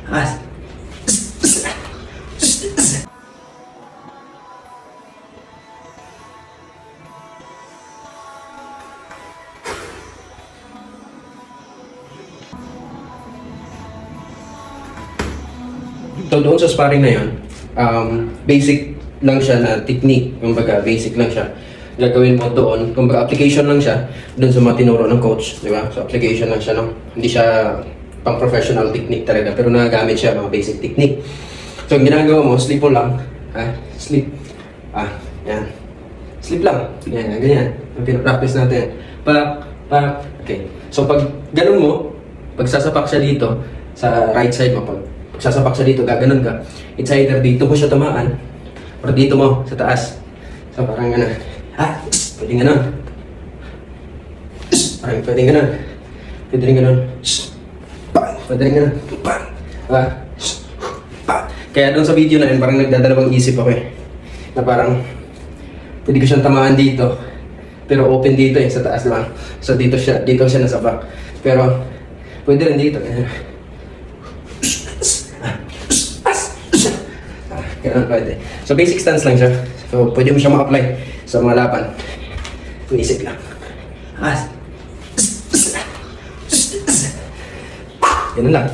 Ah. So doon sa sparring na yun, basic lang siya na technique, kumbaga basic lang siya. Gagawin mo doon, kumbaga application lang siya doon sa mga tinuro ng coach, di ba? So application lang siya, no? Hindi siya pang professional technique talaga, pero nagagamit siya mga basic technique. So ang ginagawa mo, sleep mo lang, sleep, yan. Sleep lang, yan, ganyan. Ang pinapractice natin. Okay. So pag ganun mo, pag sasapak siya dito, sa right side mo, pag sasapak siya dito, gaganon ka. It's either dito mo siya tamaan, or dito mo, sa taas. So parang gano'n. Pwedeng gano'n. Parang pwedeng gano'n. Pwedeng gano'n. Pwedeng gano'n. Kaya doon sa video na yun, parang nagdadalawang isip ako eh. Na parang, pwede ko siyang tamaan dito. Pero open dito eh, sa taas lang. So dito siya nasapak. Pero, pwede rin dito. Ganun pwede. So basic stance lang siya. So pwede mo siya ma-apply sa mga laban. Tumisip lang. Ganun lang.